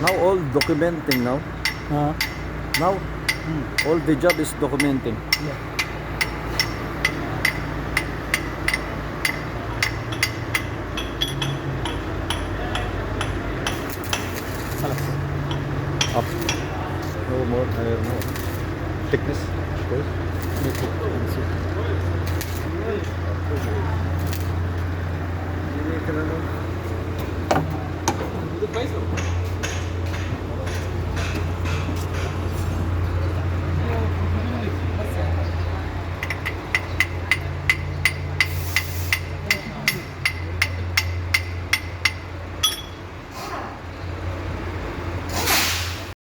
Now all documenting now. Uh, Now all the job is documenting. yeah. Up. No more. No thickness. Itu país,